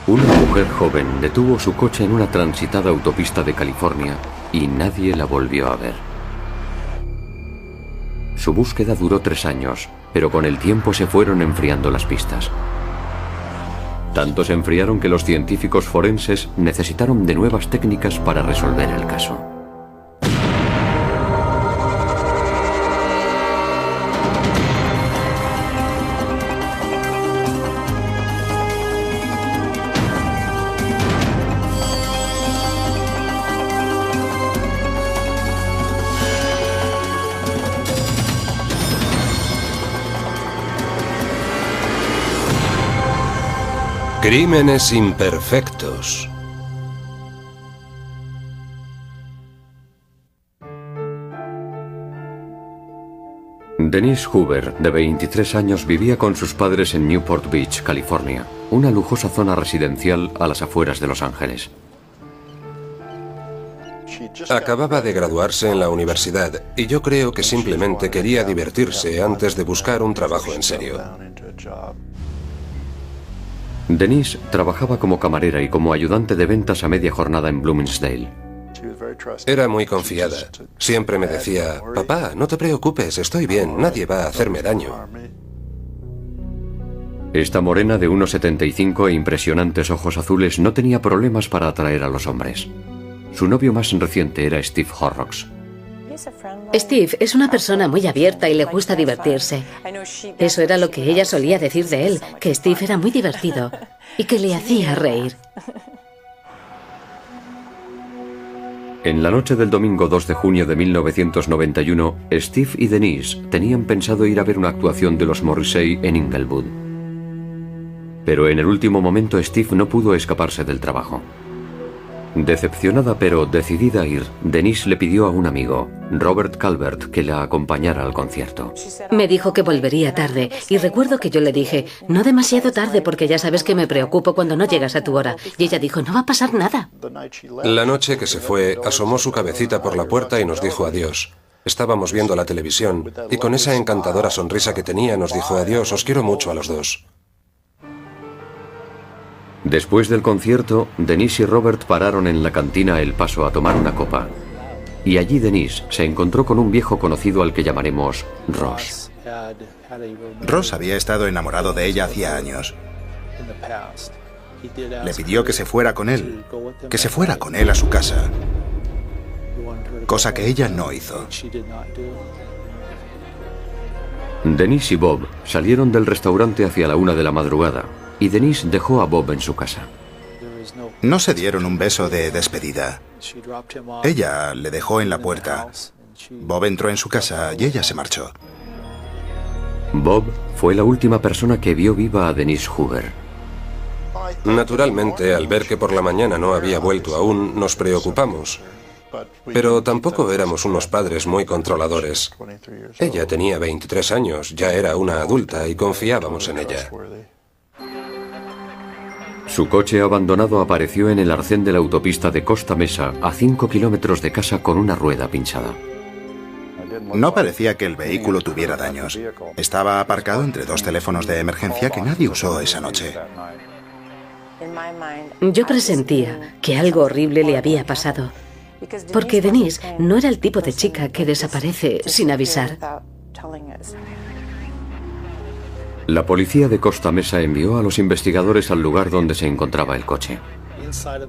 Una mujer joven detuvo su coche en una transitada autopista de California y nadie la volvió a ver. Su búsqueda duró 3 años, pero con el tiempo se fueron enfriando las pistas. Tanto se enfriaron que los científicos forenses necesitaron de nuevas técnicas para resolver el caso. Crímenes imperfectos. Denise Hoover, de 23 años, vivía con sus padres en Newport Beach, California, una lujosa zona residencial a las afueras de Los Ángeles. Acababa de graduarse en la universidad y yo creo que simplemente quería divertirse antes de buscar un trabajo en serio. Denise trabajaba como camarera y como ayudante de ventas a media jornada en Bloomingdale. Era muy confiada. Siempre me decía, papá, no te preocupes, estoy bien, nadie va a hacerme daño. Esta morena de 1,75 e impresionantes ojos azules no tenía problemas para atraer a los hombres. Su novio más reciente era Steve Horrocks. Steve es una persona muy abierta y le gusta divertirse. Eso era lo que ella solía decir de él, que Steve era muy divertido y que le hacía reír. En la noche del domingo 2 de junio de 1991, Steve y Denise tenían pensado ir a ver una actuación de los Morrissey en Inglewood. Pero en el último momento Steve no pudo escaparse del trabajo. Decepcionada pero decidida a ir, Denise le pidió a un amigo, Robert Calvert, que la acompañara al concierto. Me dijo que volvería tarde y recuerdo que yo le dije, no demasiado tarde porque ya sabes que me preocupo cuando no llegas a tu hora. Y ella dijo, no va a pasar nada. La noche que se fue, asomó su cabecita por la puerta y nos dijo adiós. Estábamos viendo la televisión y con esa encantadora sonrisa que tenía nos dijo adiós, os quiero mucho a los dos. Después del concierto, Denise y Robert pararon en la cantina El Paso a tomar una copa. Y allí Denise se encontró con un viejo conocido al que llamaremos Ross. Ross había estado enamorado de ella hacía años. Le pidió que se fuera con él, que se fuera con él a su casa, cosa que ella no hizo. Denise y Bob salieron del restaurante hacia la 1 de la madrugada y Denise dejó a Bob en su casa. No se dieron un beso de despedida. Ella le dejó en la puerta. Bob entró en su casa y ella se marchó. Bob fue la última persona que vio viva a Denise Hoover. Naturalmente, al ver que por la mañana no había vuelto aún, nos preocupamos. Pero tampoco éramos unos padres muy controladores. Ella tenía 23 años, ya era una adulta y confiábamos en ella. Su coche abandonado apareció en el arcén de la autopista de Costa Mesa, a 5 kilómetros de casa, con una rueda pinchada. No parecía que el vehículo tuviera daños. Estaba aparcado entre 2 teléfonos de emergencia que nadie usó esa noche. Yo presentía que algo horrible le había pasado, porque Denise no era el tipo de chica que desaparece sin avisar. La policía de Costa Mesa envió a los investigadores al lugar donde se encontraba el coche.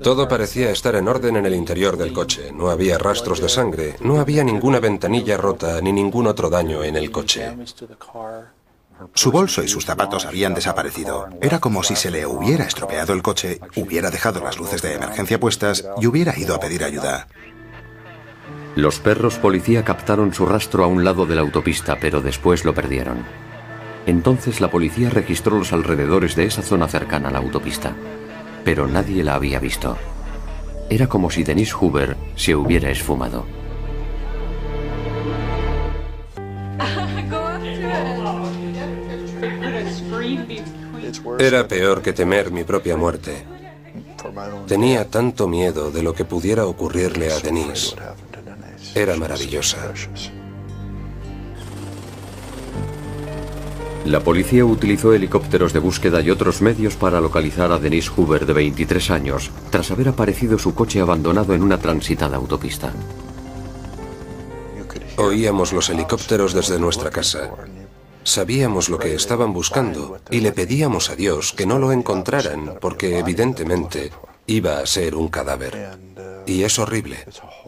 Todo parecía estar en orden en el interior del coche. No había rastros de sangre, no había ninguna ventanilla rota ni ningún otro daño en el coche. Su bolso y sus zapatos habían desaparecido. Era como si se le hubiera estropeado el coche, hubiera dejado las luces de emergencia puestas y hubiera ido a pedir ayuda. Los perros policía captaron su rastro a un lado de la autopista, pero después lo perdieron. Entonces la policía registró los alrededores de esa zona cercana a la autopista, pero nadie la había visto. Era como si Denise Hoover se hubiera esfumado. Era peor que temer mi propia muerte. Tenía tanto miedo de lo que pudiera ocurrirle a Denise. Era maravillosa. La policía utilizó helicópteros de búsqueda y otros medios para localizar a Denise Hoover, de 23 años, tras haber aparecido su coche abandonado en una transitada autopista. Oíamos los helicópteros desde nuestra casa. Sabíamos lo que estaban buscando y le pedíamos a Dios que no lo encontraran porque evidentemente iba a ser un cadáver. Y es horrible.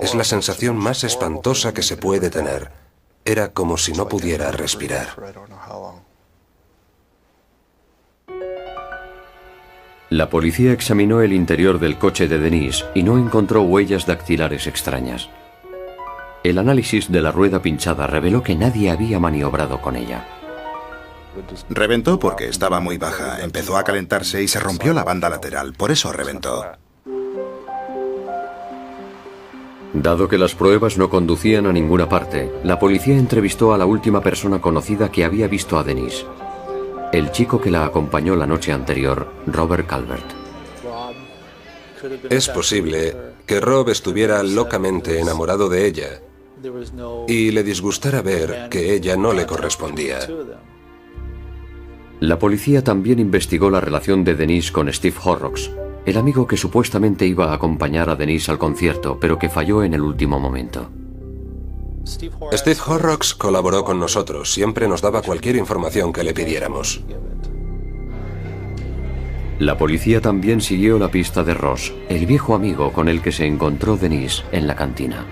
Es la sensación más espantosa que se puede tener. Era como si no pudiera respirar. La policía examinó el interior del coche de Denise y no encontró huellas dactilares extrañas. El análisis de la rueda pinchada reveló que nadie había maniobrado con ella. Reventó porque estaba muy baja, empezó a calentarse y se rompió la banda lateral, por eso reventó. Dado que las pruebas no conducían a ninguna parte, la policía entrevistó a la última persona conocida que había visto a Denise. El chico que la acompañó la noche anterior, Robert Calvert. Es posible que Rob estuviera locamente enamorado de ella y le disgustara ver que ella no le correspondía. La policía también investigó la relación de Denise con Steve Horrocks, el amigo que supuestamente iba a acompañar a Denise al concierto, pero que falló en el último momento. Steve Horrocks colaboró con nosotros, siempre nos daba cualquier información que le pidiéramos. La policía también siguió la pista de Ross, el viejo amigo con el que se encontró Denise en la cantina.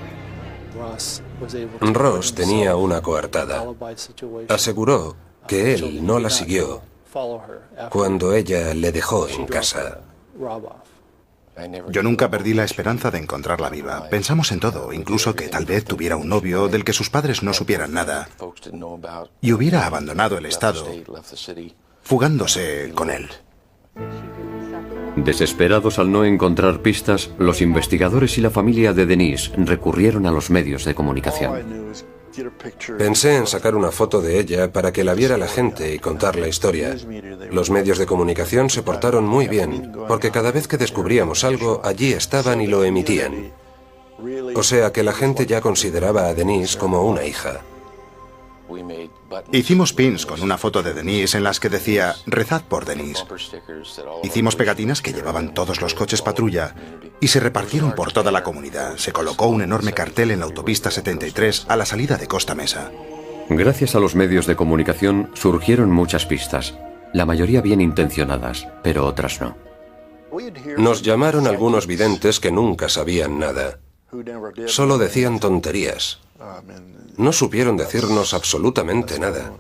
Ross tenía una coartada. Aseguró que él no la siguió cuando ella le dejó en casa. Yo nunca perdí la esperanza de encontrarla viva. Pensamos en todo, incluso que tal vez tuviera un novio del que sus padres no supieran nada y hubiera abandonado el estado, fugándose con él. Desesperados al no encontrar pistas, los investigadores y la familia de Denise recurrieron a los medios de comunicación. Pensé en sacar una foto de ella para que la viera la gente y contar la historia. Los medios de comunicación se portaron muy bien, porque cada vez que descubríamos algo, allí estaban y lo emitían. O sea que la gente ya consideraba a Denise como una hija. Hicimos pins con una foto de Denise en las que decía «Rezad por Denise». Hicimos pegatinas que llevaban todos los coches patrulla y se repartieron por toda la comunidad. Se colocó un enorme cartel en la autopista 73 a la salida de Costa Mesa. Gracias a los medios de comunicación surgieron muchas pistas, la mayoría bien intencionadas, pero otras no. Nos llamaron algunos videntes que nunca sabían nada. Solo decían tonterías. No supieron decirnos absolutamente nada.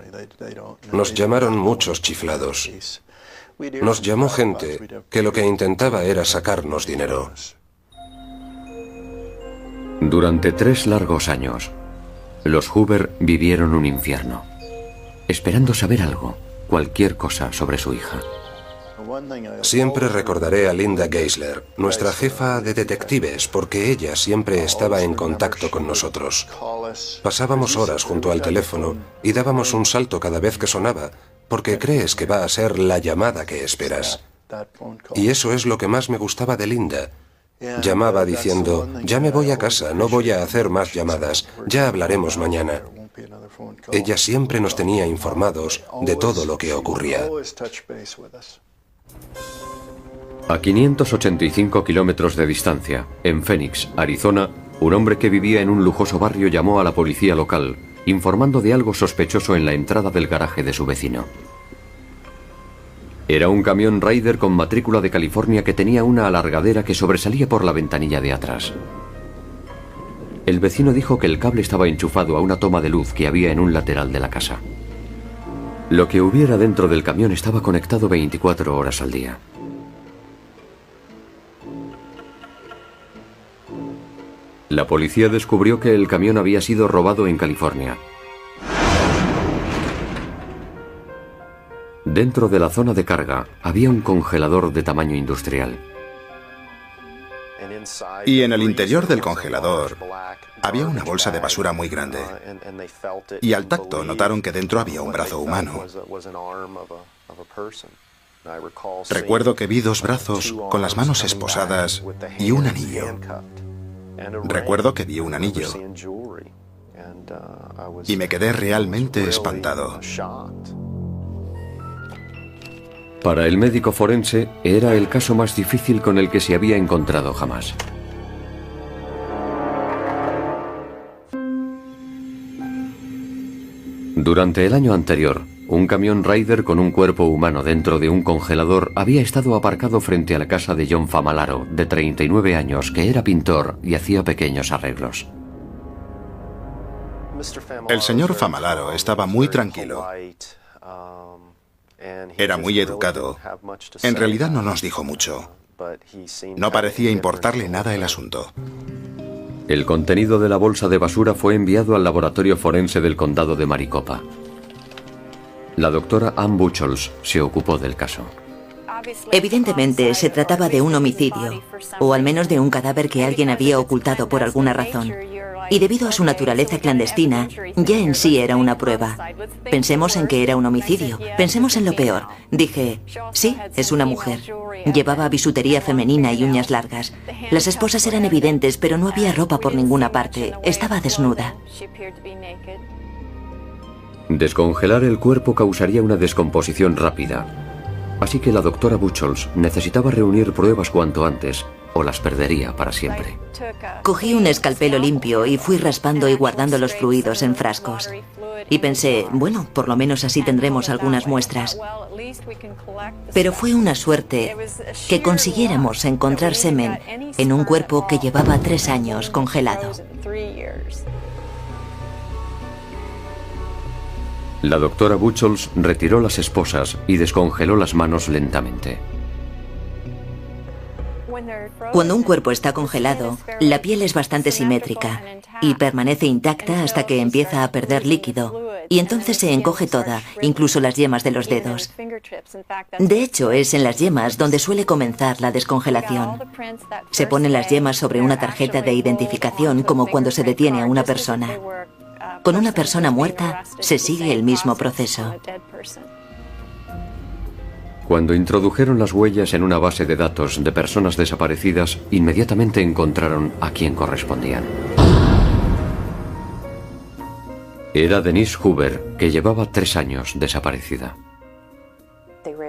Nos llamaron muchos chiflados. Nos llamó gente que lo que intentaba era sacarnos dinero. Durante 3 largos años, los Hoover vivieron un infierno, esperando saber algo, cualquier cosa sobre su hija. Siempre recordaré a Linda Geisler, nuestra jefa de detectives, porque ella siempre estaba en contacto con nosotros. Pasábamos horas junto al teléfono y dábamos un salto cada vez que sonaba, porque crees que va a ser la llamada que esperas. Y eso es lo que más me gustaba de Linda. Llamaba diciendo, ya me voy a casa, no voy a hacer más llamadas, ya hablaremos mañana. Ella siempre nos tenía informados de todo lo que ocurría. A 585 kilómetros de distancia, en Phoenix, Arizona, un hombre que vivía en un lujoso barrio llamó a la policía local, informando de algo sospechoso en la entrada del garaje de su vecino. Era un camión Ryder con matrícula de California que tenía una alargadera que sobresalía por la ventanilla de atrás. El vecino dijo que el cable estaba enchufado a una toma de luz que había en un lateral de la casa. Lo que hubiera dentro del camión estaba conectado 24 horas al día. La policía descubrió que el camión había sido robado en California. Dentro de la zona de carga había un congelador de tamaño industrial. Y en el interior del congelador había una bolsa de basura muy grande. Y al tacto notaron que dentro había un brazo humano. Recuerdo que vi 2 brazos con las manos esposadas y un anillo. Recuerdo que vi un anillo. Y me quedé realmente espantado. Para el médico forense, era el caso más difícil con el que se había encontrado jamás. Durante el año anterior, un camión Ryder con un cuerpo humano dentro de un congelador había estado aparcado frente a la casa de John Famularo, de 39 años, que era pintor y hacía pequeños arreglos. El señor Famularo estaba muy tranquilo. Era muy educado. En realidad no nos dijo mucho. No parecía importarle nada el asunto. El contenido de la bolsa de basura fue enviado al laboratorio forense del condado de Maricopa. La doctora Ann Buchholz se ocupó del caso. Evidentemente se trataba de un homicidio, o al menos de un cadáver que alguien había ocultado por alguna razón. Y debido a su naturaleza clandestina, ya en sí era una prueba. Pensemos en que era un homicidio, pensemos en lo peor. Dije, sí, es una mujer. Llevaba bisutería femenina y uñas largas. Las esposas eran evidentes, pero no había ropa por ninguna parte. Estaba desnuda. Descongelar el cuerpo causaría una descomposición rápida. Así que la doctora Buchholz necesitaba reunir pruebas cuanto antes, o las perdería para siempre. Cogí un escalpelo limpio y fui raspando y guardando los fluidos en frascos. Y pensé, bueno, por lo menos así tendremos algunas muestras. Pero fue una suerte que consiguiéramos encontrar semen en un cuerpo que llevaba 3 años congelado. La doctora Buchholz retiró las esposas y descongeló las manos lentamente. Cuando un cuerpo está congelado, la piel es bastante simétrica y permanece intacta hasta que empieza a perder líquido, y entonces se encoge toda, incluso las yemas de los dedos. De hecho, es en las yemas donde suele comenzar la descongelación. Se ponen las yemas sobre una tarjeta de identificación como cuando se detiene a una persona. Con una persona muerta se sigue el mismo proceso. Cuando introdujeron las huellas en una base de datos de personas desaparecidas, inmediatamente encontraron a quien correspondían. Era Denise Hoover, que llevaba 3 años desaparecida.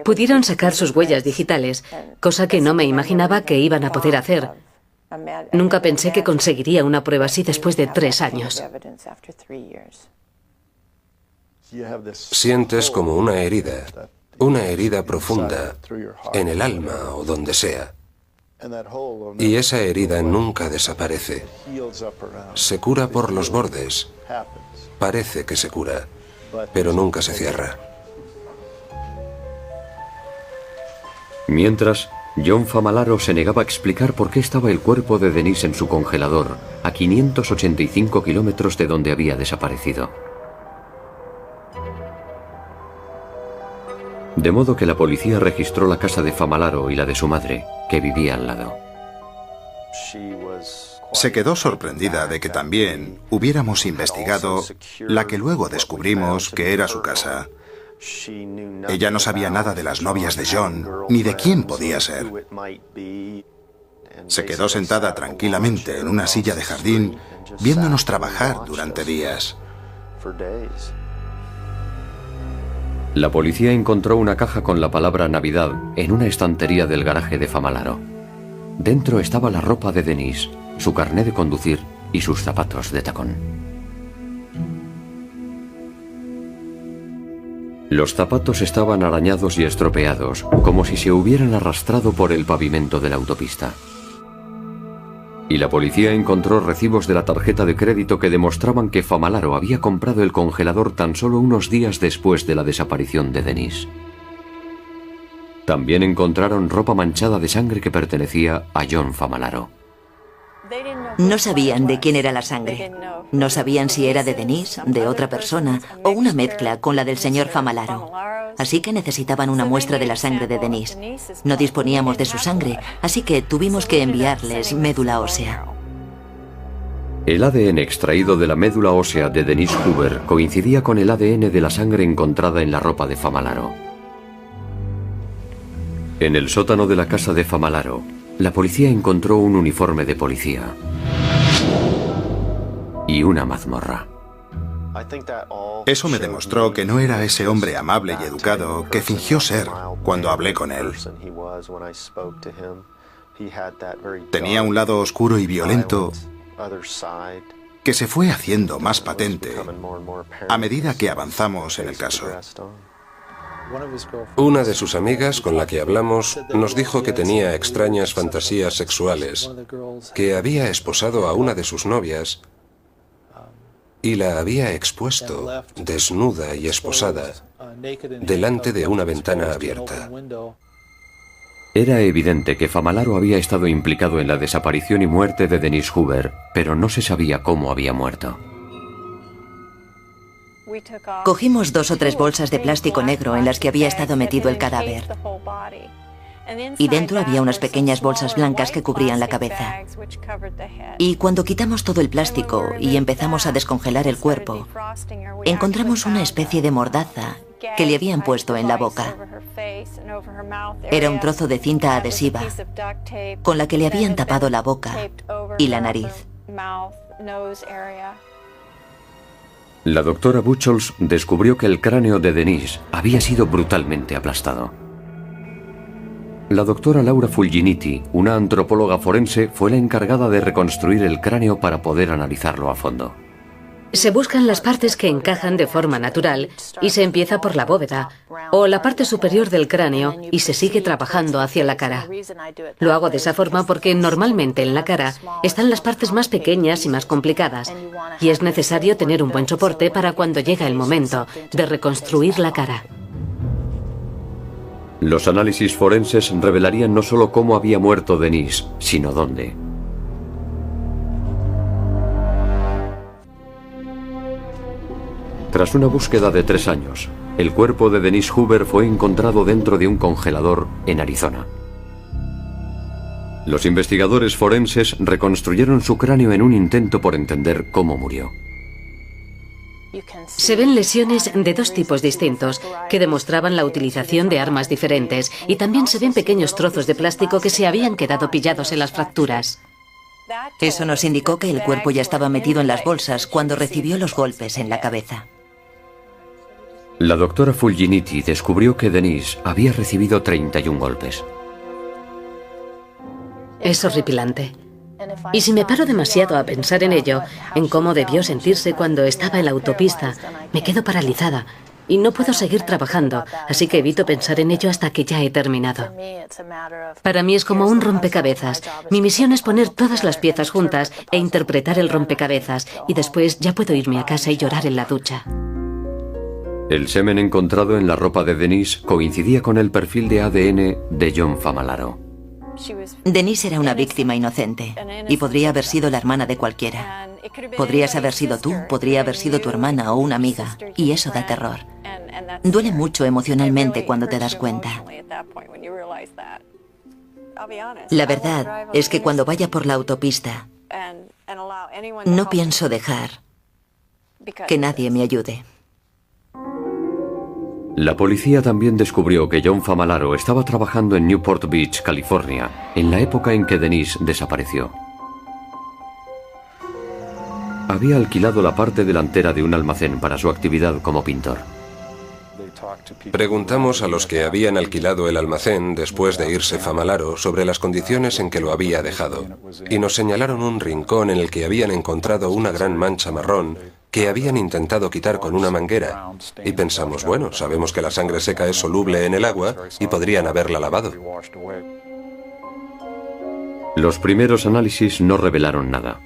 Pudieron sacar sus huellas digitales, cosa que no me imaginaba que iban a poder hacer. Nunca pensé que conseguiría una prueba así después de 3 años. Sientes como una herida profunda, en el alma o donde sea. Y esa herida nunca desaparece. Se cura por los bordes. Parece que se cura, pero nunca se cierra. Mientras, John Famularo se negaba a explicar por qué estaba el cuerpo de Denise en su congelador, a 585 kilómetros de donde había desaparecido. De modo que la policía registró la casa de Famularo y la de su madre, que vivía al lado. Se quedó sorprendida de que también hubiéramos investigado la que luego descubrimos que era su casa. Ella no sabía nada de las novias de John, ni de quién podía ser. Se quedó sentada tranquilamente en una silla de jardín, viéndonos trabajar durante días. La policía encontró una caja con la palabra Navidad en una estantería del garaje de Famularo. Dentro estaba la ropa de Denise, su carné de conducir y sus zapatos de tacón. Los zapatos estaban arañados y estropeados, como si se hubieran arrastrado por el pavimento de la autopista. Y la policía encontró recibos de la tarjeta de crédito que demostraban que Famularo había comprado el congelador tan solo unos días después de la desaparición de Denise. También encontraron ropa manchada de sangre que pertenecía a John Famularo. No sabían de quién era la sangre. No sabían si era de Denise, de otra persona, o una mezcla con la del señor Famularo. Así que necesitaban una muestra de la sangre de Denise. No disponíamos de su sangre, así que tuvimos que enviarles médula ósea. El ADN extraído de la médula ósea de Denise Hoover coincidía con el ADN de la sangre encontrada en la ropa de Famularo. En el sótano de la casa de Famularo, la policía encontró un uniforme de policía y una mazmorra. Eso me demostró que no era ese hombre amable y educado que fingió ser, cuando hablé con él. Tenía un lado oscuro y violento que se fue haciendo más patente a medida que avanzamos en el caso. Una de sus amigas con la que hablamos nos dijo que tenía extrañas fantasías sexuales, que había esposado a una de sus novias y la había expuesto, desnuda y esposada, delante de una ventana abierta. Era evidente que Famalaro había estado implicado en la desaparición y muerte de Denise Hoover, pero no se sabía cómo había muerto. Cogimos 2 o 3 bolsas de plástico negro en las que había estado metido el cadáver. Y dentro había unas pequeñas bolsas blancas que cubrían la cabeza. Y cuando quitamos todo el plástico y empezamos a descongelar el cuerpo, encontramos una especie de mordaza que le habían puesto en la boca. Era un trozo de cinta adhesiva con la que le habían tapado la boca y la nariz. La doctora Buchholz descubrió que el cráneo de Denise había sido brutalmente aplastado. La doctora Laura Fulginiti, una antropóloga forense, fue la encargada de reconstruir el cráneo para poder analizarlo a fondo. Se buscan las partes que encajan de forma natural y se empieza por la bóveda o la parte superior del cráneo y se sigue trabajando hacia la cara. Lo hago de esa forma porque normalmente en la cara están las partes más pequeñas y más complicadas y es necesario tener un buen soporte para cuando llega el momento de reconstruir la cara. Los análisis forenses revelarían no solo cómo había muerto Denise, sino dónde. Tras una búsqueda de 3 años, el cuerpo de Denise Hoover fue encontrado dentro de un congelador en Arizona. Los investigadores forenses reconstruyeron su cráneo en un intento por entender cómo murió. Se ven lesiones de 2 tipos distintos que demostraban la utilización de armas diferentes y también se ven pequeños trozos de plástico que se habían quedado pillados en las fracturas. Eso nos indicó que el cuerpo ya estaba metido en las bolsas cuando recibió los golpes en la cabeza. La doctora Fulginiti descubrió que Denise había recibido 31 golpes. Es horripilante. Y si me paro demasiado a pensar en ello, en cómo debió sentirse cuando estaba en la autopista, me quedo paralizada y no puedo seguir trabajando, así que evito pensar en ello hasta que ya he terminado. Para mí es como un rompecabezas. Mi misión es poner todas las piezas juntas e interpretar el rompecabezas, y después ya puedo irme a casa y llorar en la ducha. El semen encontrado en la ropa de Denise coincidía con el perfil de ADN de John Famalaro. Denise era una víctima inocente y podría haber sido la hermana de cualquiera. Podrías haber sido tú, podría haber sido tu hermana o una amiga, y eso da terror. Duele mucho emocionalmente cuando te das cuenta. La verdad es que cuando vaya por la autopista, no pienso dejar que nadie me ayude. La policía también descubrió que John Famalaro estaba trabajando en Newport Beach, California, en la época en que Denise desapareció. Había alquilado la parte delantera de un almacén para su actividad como pintor. Preguntamos a los que habían alquilado el almacén después de irse Famalaro sobre las condiciones en que lo había dejado, y nos señalaron un rincón en el que habían encontrado una gran mancha marrón que habían intentado quitar con una manguera, y pensamos, bueno, sabemos que la sangre seca es soluble en el agua y podrían haberla lavado. Los primeros análisis no revelaron nada.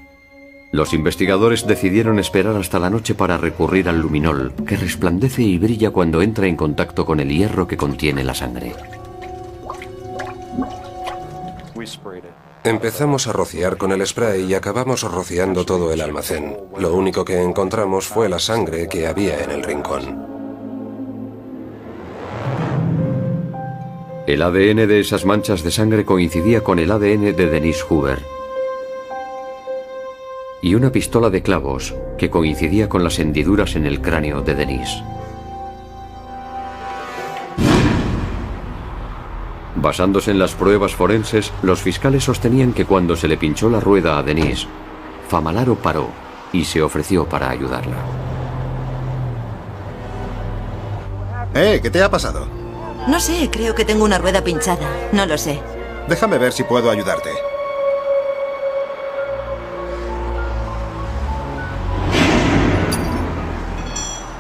Los investigadores decidieron esperar hasta la noche para recurrir al luminol, que resplandece y brilla cuando entra en contacto con el hierro que contiene la sangre. Empezamos a rociar con el spray y acabamos rociando todo el almacén. Lo único que encontramos fue la sangre que había en el rincón. El ADN de esas manchas de sangre coincidía con el ADN de Denise Hoover. Y una pistola de clavos que coincidía con las hendiduras en el cráneo de Denise. Basándose en las pruebas forenses, los fiscales sostenían que cuando se le pinchó la rueda a Denise, Famalaro paró y se ofreció para ayudarla. ¿Qué te ha pasado? No sé, creo que tengo una rueda pinchada. No lo sé. Déjame ver si puedo ayudarte.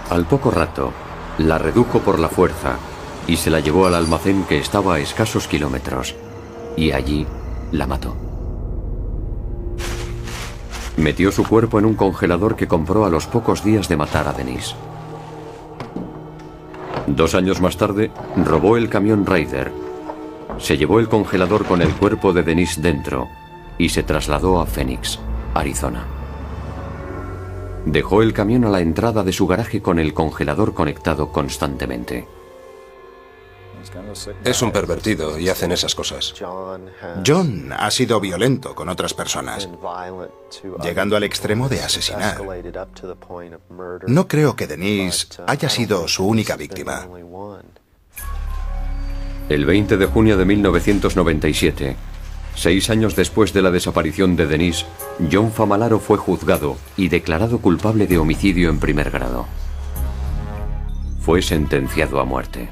Al poco rato, la redujo por la fuerza y se la llevó al almacén que estaba a escasos kilómetros. Y allí la mató. Metió su cuerpo en un congelador que compró a los pocos días de matar a Denise. 2 años más tarde, robó el camión Raider. Se llevó el congelador con el cuerpo de Denise dentro y se trasladó a Phoenix, Arizona. Dejó el camión a la entrada de su garaje con el congelador conectado constantemente. Es un pervertido y hacen esas cosas. John ha sido violento con otras personas, llegando al extremo de asesinar. No creo que Denise haya sido su única víctima. El 20 de junio de 1997, 6 años después de la desaparición de Denise, John Famalaro fue juzgado y declarado culpable de homicidio en primer grado. Fue sentenciado a muerte.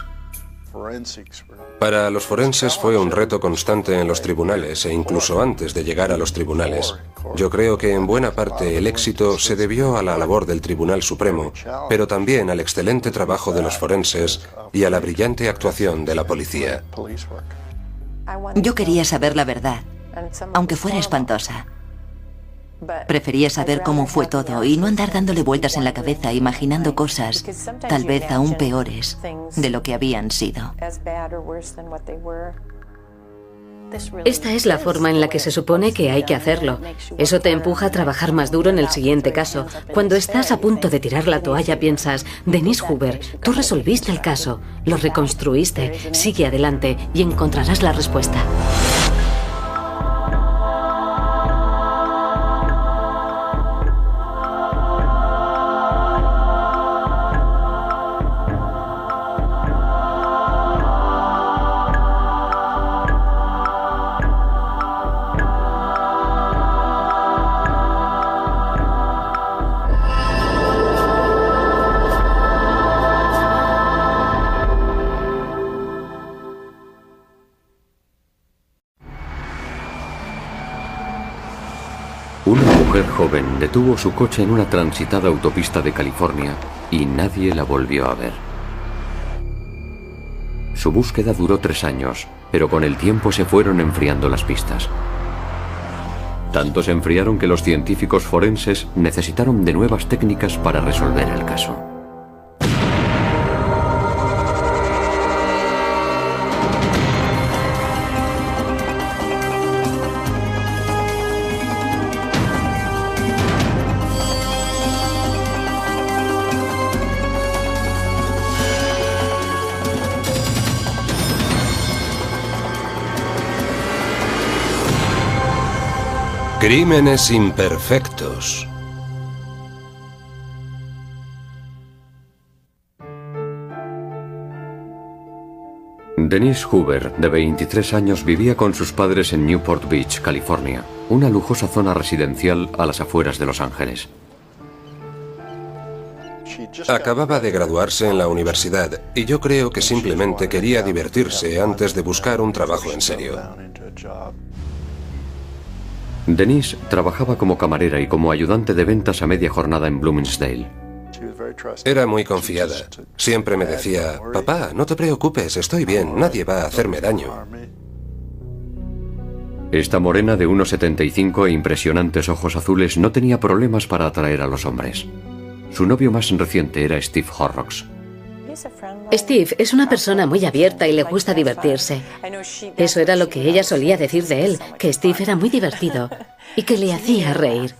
Para los forenses fue un reto constante en los tribunales e incluso antes de llegar a los tribunales. Yo creo que en buena parte el éxito se debió a la labor del Tribunal Supremo, pero también al excelente trabajo de los forenses y a la brillante actuación de la policía. Yo quería saber la verdad, aunque fuera espantosa. Prefería saber cómo fue todo y no andar dándole vueltas en la cabeza imaginando cosas, tal vez aún peores, de lo que habían sido. Esta es la forma en la que se supone que hay que hacerlo. Eso te empuja a trabajar más duro en el siguiente caso. Cuando estás a punto de tirar la toalla piensas, Denise Hoover, tú resolviste el caso, lo reconstruiste, sigue adelante y encontrarás la respuesta. Una mujer joven detuvo su coche en una transitada autopista de California y nadie la volvió a ver. Su búsqueda duró 3 años, pero con el tiempo se fueron enfriando las pistas. Tanto se enfriaron que los científicos forenses necesitaron de nuevas técnicas para resolver el caso. Crímenes imperfectos. Denise Hoover, de 23 años, vivía con sus padres en Newport Beach, California, una lujosa zona residencial a las afueras de Los Ángeles. Acababa de graduarse en la universidad y yo creo que simplemente quería divertirse antes de buscar un trabajo en serio. Denise trabajaba como camarera y como ayudante de ventas a media jornada en Bloomingdale. Era muy confiada. Siempre me decía, papá, no te preocupes, estoy bien, nadie va a hacerme daño. Esta morena de 1,75 e impresionantes ojos azules no tenía problemas para atraer a los hombres. Su novio más reciente era Steve Horrocks. Steve es una persona muy abierta y le gusta divertirse. Eso era lo que ella solía decir de él, que Steve era muy divertido y que le hacía reír.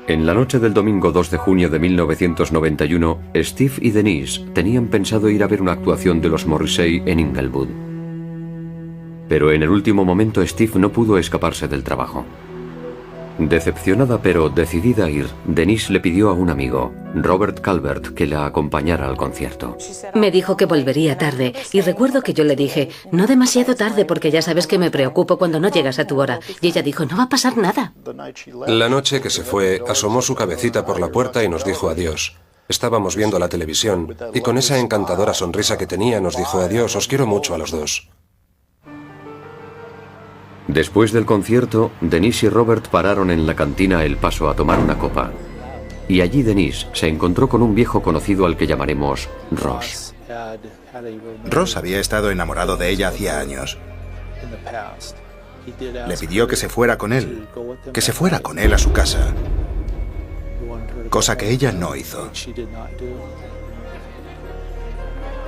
En la noche del domingo 2 de junio de 1991, Steve y Denise tenían pensado ir a ver una actuación de los Morrissey en Inglewood. Pero en el último momento Steve no pudo escaparse del trabajo. Decepcionada pero decidida a ir, Denise le pidió a un amigo, Robert Calvert, que la acompañara al concierto. Me dijo que volvería tarde y recuerdo que yo le dije, no demasiado tarde porque ya sabes que me preocupo cuando no llegas a tu hora. Y ella dijo, no va a pasar nada. La noche que se fue, asomó su cabecita por la puerta y nos dijo adiós. Estábamos viendo la televisión y con esa encantadora sonrisa que tenía nos dijo adiós, os quiero mucho a los dos. Después del concierto, Denise y Robert pararon en la cantina El Paso a tomar una copa. Y allí Denise se encontró con un viejo conocido al que llamaremos Ross. Ross había estado enamorado de ella hacía años. Le pidió que se fuera con él, que se fuera con él a su casa, cosa que ella no hizo.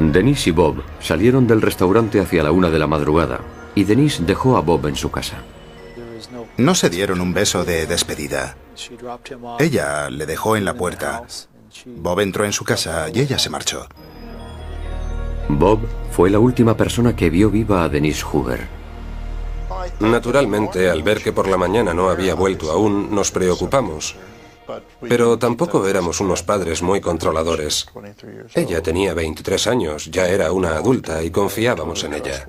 Denise y Bob salieron del restaurante hacia la 1 de la madrugada y Denise dejó a Bob en su casa. No se dieron un beso de despedida. Ella le dejó en la puerta. Bob entró en su casa y ella se marchó. Bob fue la última persona que vio viva a Denise Hoover. Naturalmente, al ver que por la mañana no había vuelto aún, nos preocupamos. Pero tampoco éramos unos padres muy controladores. Ella tenía 23 años, ya era una adulta y confiábamos en ella.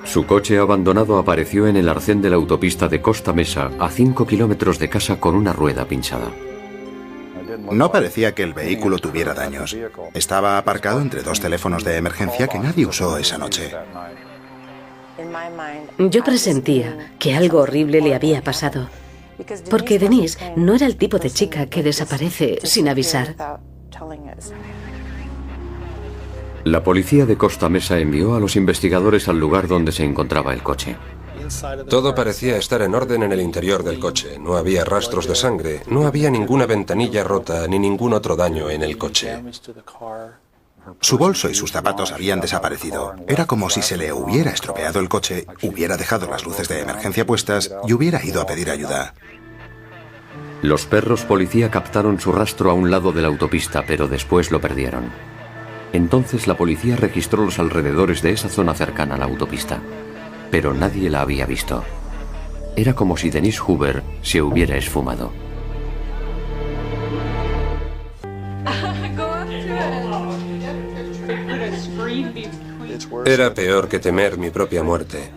Su coche abandonado apareció en el arcén de la autopista de Costa Mesa, a 5 kilómetros de casa, con una rueda pinchada. No parecía que el vehículo tuviera daños. Estaba aparcado entre dos teléfonos de emergencia que nadie usó esa noche. Yo presentía que algo horrible le había pasado, porque Denise no era el tipo de chica que desaparece sin avisar. La policía de Costa Mesa envió a los investigadores al lugar donde se encontraba el coche. Todo parecía estar en orden en el interior del coche. No había rastros de sangre, no había ninguna ventanilla rota ni ningún otro daño en el coche. Su bolso y sus zapatos habían desaparecido. Era como si se le hubiera estropeado el coche, hubiera dejado las luces de emergencia puestas y hubiera ido a pedir ayuda. Los perros policía captaron su rastro a un lado de la autopista, pero después lo perdieron. Entonces la policía registró los alrededores de esa zona cercana a la autopista, pero nadie la había visto. Era como si Denise Hoover se hubiera esfumado. Era peor que temer mi propia muerte.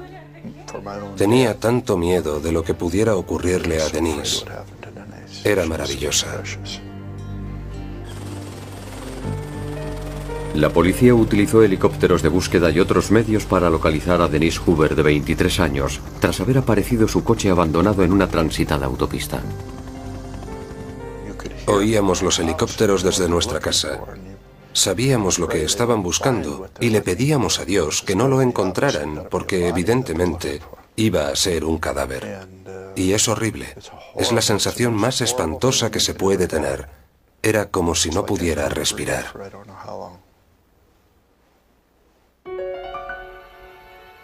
Tenía tanto miedo de lo que pudiera ocurrirle a Denise. Era maravillosa. La policía utilizó helicópteros de búsqueda y otros medios para localizar a Denise Hoover, de 23 años, tras haber aparecido su coche abandonado en una transitada autopista. Oíamos los helicópteros desde nuestra casa. Sabíamos lo que estaban buscando y le pedíamos a Dios que no lo encontraran, porque evidentemente iba a ser un cadáver. Y es horrible. Es la sensación más espantosa que se puede tener. Era como si no pudiera respirar.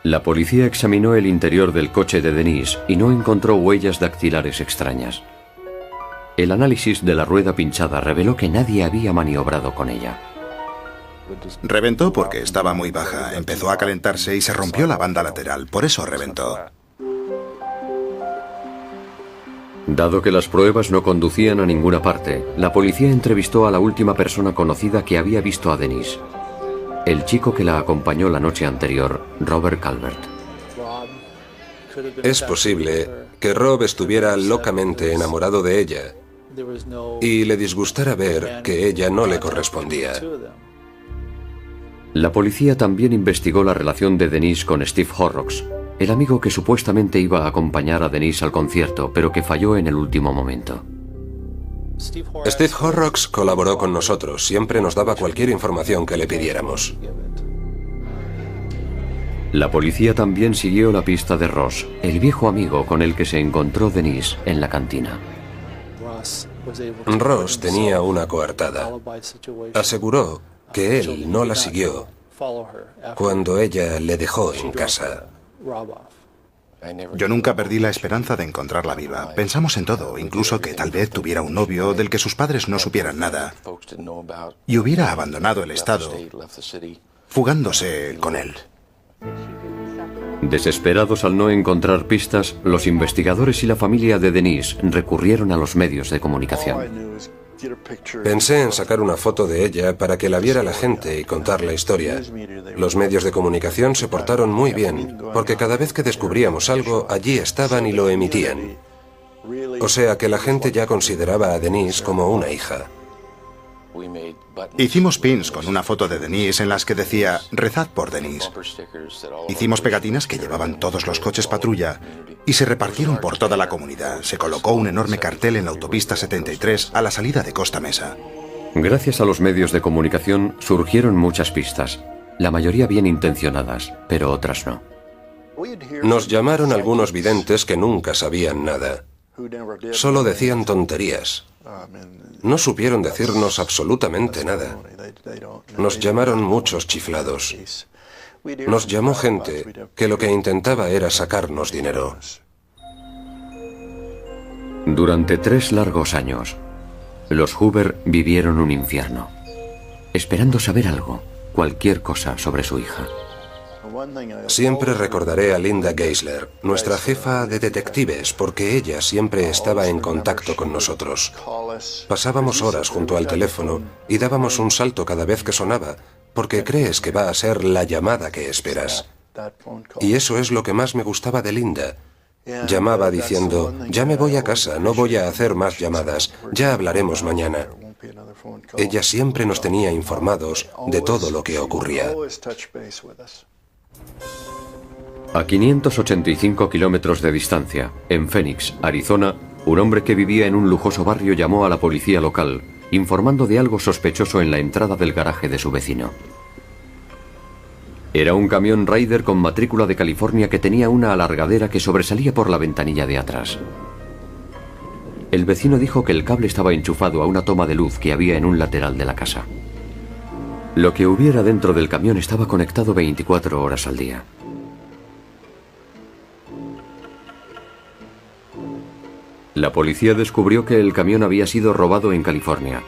La policía examinó el interior del coche de Denise y no encontró huellas dactilares extrañas. El análisis de la rueda pinchada reveló que nadie había maniobrado con ella. Reventó porque estaba muy baja, empezó a calentarse y se rompió la banda lateral, por eso reventó. Dado que las pruebas no conducían a ninguna parte, la policía entrevistó a la última persona conocida que había visto a Denise: el chico que la acompañó la noche anterior, Robert Calvert. Es posible que Rob estuviera locamente enamorado de ella y le disgustara ver que ella no le correspondía. La policía también investigó la relación de Denise con Steve Horrocks, el amigo que supuestamente iba a acompañar a Denise al concierto, pero que falló en el último momento. Steve Horrocks colaboró con nosotros, siempre nos daba cualquier información que le pidiéramos. La policía también siguió la pista de Ross, el viejo amigo con el que se encontró Denise en la cantina. Ross tenía una coartada. Aseguró que él no la siguió cuando ella le dejó en casa. Yo nunca perdí la esperanza de encontrarla viva. Pensamos en todo, incluso que tal vez tuviera un novio del que sus padres no supieran nada y hubiera abandonado el estado, fugándose con él. Desesperados al no encontrar pistas, los investigadores y la familia de Denise recurrieron a los medios de comunicación. Pensé en sacar una foto de ella para que la viera la gente y contar la historia. Los medios de comunicación se portaron muy bien, porque cada vez que descubríamos algo, allí estaban y lo emitían. O sea que la gente ya consideraba a Denise como una hija. Hicimos pins con una foto de Denise en las que decía rezad por Denise. Hicimos pegatinas que llevaban todos los coches patrulla y se repartieron por toda la comunidad. Se colocó un enorme cartel en la autopista 73 a la salida de Costa Mesa. Gracias a los medios de comunicación surgieron muchas pistas, la mayoría bien intencionadas, pero otras no. Nos llamaron algunos videntes que nunca sabían nada. Solo decían tonterías. No supieron decirnos absolutamente nada. Nos llamaron muchos chiflados. Nos llamó gente que lo que intentaba era sacarnos dinero. Durante 3 largos años, los Hoover vivieron un infierno, esperando saber algo, cualquier cosa sobre su hija. Siempre recordaré a Linda Geisler, nuestra jefa de detectives, porque ella siempre estaba en contacto con nosotros. Pasábamos horas junto al teléfono y dábamos un salto cada vez que sonaba, porque crees que va a ser la llamada que esperas. Y eso es lo que más me gustaba de Linda. Llamaba diciendo, ya me voy a casa, no voy a hacer más llamadas, ya hablaremos mañana. Ella siempre nos tenía informados de todo lo que ocurría. A 585 kilómetros de distancia, en Phoenix, Arizona, un hombre que vivía en un lujoso barrio llamó a la policía local, informando de algo sospechoso en la entrada del garaje de su vecino. Era un camión Ryder con matrícula de California que tenía una alargadera que sobresalía por la ventanilla de atrás. El vecino dijo que el cable estaba enchufado a una toma de luz que había en un lateral de la casa. Lo que hubiera dentro del camión estaba conectado 24 horas al día. La policía descubrió que el camión había sido robado en California